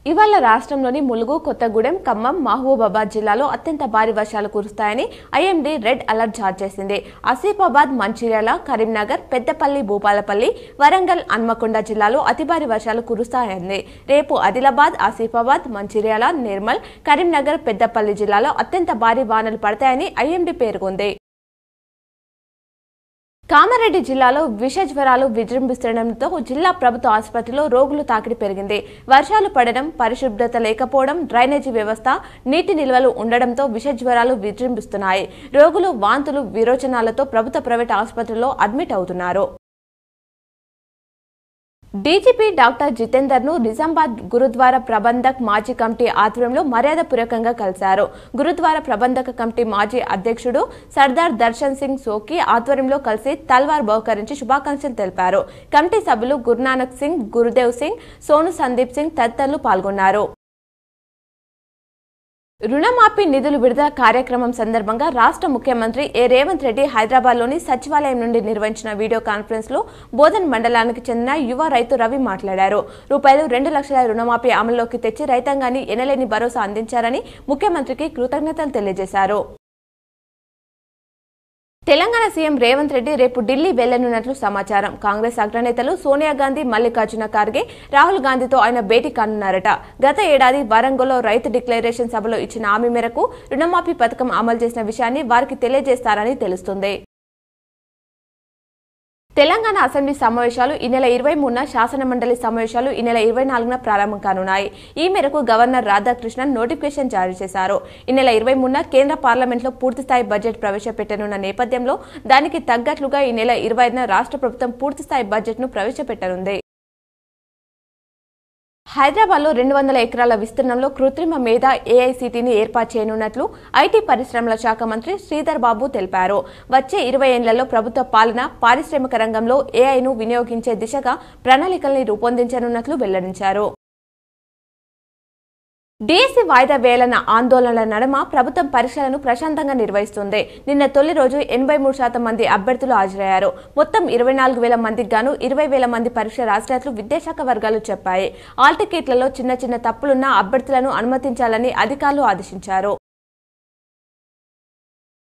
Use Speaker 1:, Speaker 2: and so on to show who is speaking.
Speaker 1: ఇవాళ రాష్ట్రంలోని ములుగు, కొత్తగూడెం, ఖమ్మం, మహబూబాబాద్ జిల్లాలో అత్యంత భారీ వర్షాలు కురుస్తాయని ఐఎండీ రెడ్ అలర్ట్ జారీ చేసింది. ఆసిఫాబాద్, మంచిర్యాల, కరీంనగర్, పెద్దపల్లి, భూపాలపల్లి, వరంగల్, హన్మకొండ జిల్లాలో అతి భారీ వర్షాలు కురుస్తాయని, రేపు ఆదిలాబాద్, ఆసిఫాబాద్, మంచిర్యాల, నిర్మల్, కరీంనగర్, పెద్దపల్లి జిల్లాలో అత్యంత భారీ వానలు పడతాయని ఐఎండీ పేర్కొంది. కామారెడ్డి జిల్లాలో విష జ్వరాలు విజృంభిస్తుండటంతో జిల్లా ప్రభుత్వ ఆసుపత్రిలో రోగులు తాకిడి పెరిగింది. వర్షాలు పడడం, పరిశుభ్రత లేకపోవడం, డ్రైనేజీ వ్యవస్థ, నీటి నిల్వలు ఉండడంతో విష జ్వరాలు విజృంభిస్తున్నాయి. రోగులు వాంతులు, విరోచనాలతో ప్రభుత్వ ప్రైవేట్ ఆసుపత్రిలో అడ్మిట్ అవుతున్నారు. డీజీపీ డాక్టర్ జితేందర్ ను నిజామాబాద్ గురుద్వారా ప్రబంధక్ మాజీ కమిటీ ఆధ్వర్యంలో మర్యాదపూర్వకంగా కలిశారు. గురుద్వారా ప్రబంధక కమిటీ మాజీ అధ్యక్షుడు సర్దార్ దర్శన్ సింగ్ సోకి ఆధ్వర్యంలో కలిసి తల్వార్ బహుకరించి శుభాకాంక్షలు తెలిపారు. కమిటీ సభ్యులు గురునానక్ సింగ్, గురుదేవ్ సింగ్, సోను సందీప్ సింగ్ తదితరులు పాల్గొన్నారు. రుణమాఫీ నిధులు విడుదల కార్యక్రమం సందర్భంగా రాష్ట్ర ముఖ్యమంత్రి రేవంత్ రెడ్డి హైదరాబాద్లోని సచివాలయం నుండి నిర్వహించిన వీడియో కాన్ఫరెన్స్ లో బోధన్ మండలానికి చెందిన యువ రైతు రవి మాట్లాడారు. ₹2 లక్షల రుణమాఫీ అమల్లోకి తెచ్చి రైతాంగాన్ని ఎనలేని భరోసా అందించారని ముఖ్యమంత్రికి కృతజ్ఞతలు తెలియజేశారు. తెలంగాణ సీఎం రేవంత్ రెడ్డి రేపు ఢిల్లీ వెళ్లనున్నట్లు సమాచారం. కాంగ్రెస్ అగ్రనేతలు సోనియా గాంధీ, మల్లికార్జున ఖార్గే, రాహుల్ గాంధీతో ఆయన భేటీ కానున్నారట. గత ఏడాది వరంగల్లో రైతు డిక్లరేషన్ సభలో ఇచ్చిన హామీ మేరకు రుణమాఫీ పథకం అమలు చేసిన విషయాన్ని వారికి తెలియజేస్తారని తెలుస్తుంది. తెలంగాణ అసెంబ్లీ సమావేశాలు ఈ నెల 23న, శాసనమండలి సమావేశాలు ఈ నెల 24న ప్రారంభం కానున్నాయి. ఈ మేరకు గవర్నర్ రాధాకృష్ణన్ నోటిఫికేషన్ జారీ చేశారు. ఈ నెల 23న కేంద్ర పార్లమెంట్లో పూర్తిస్థాయి బడ్జెట్ ప్రవేశపెట్టనున్న నేపథ్యంలో దానికి తగ్గట్లుగా ఈ నెల 25న రాష్ట్ర ప్రభుత్వం పూర్తిస్థాయి బడ్జెట్ను ప్రవేశపెట్టనుంది. హైదరాబాద్లో 200 ఎకరాల విస్తీర్ణంలో కృత్రిమ మేధ ఏఐసిటిని ఏర్పాటు చేయనున్నట్లు ఐటీ పరిశ్రమల శాఖ మంత్రి శ్రీధర్ బాబు తెలిపారు. వచ్చే 20 ఏళ్లలో ప్రభుత్వ పాలన, పారిశ్రామిక రంగంలో ఏఐను వినియోగించే దిశగా ప్రణాళికల్ని రూపొందించనున్నట్లు వెల్లడించారు. డిఎస్సి వాయిదా వేయాలన్న ఆందోళనల నడుమ ప్రభుత్వం పరీక్షలను ప్రశాంతంగా నిర్వహిస్తుంది. నిన్న తొలి రోజు 83% మంది అభ్యర్థులు హాజరయ్యారు. మొత్తం 24,000 మందికి గాను 20,000 మంది పరీక్ష రాసినట్లు విద్యాశాఖ వర్గాలు చెప్పాయి. ఆల్ టికెట్లలో చిన్న చిన్న తప్పులున్న అభ్యర్థులను అనుమతించాలని అధికారులు ఆదేశించారు.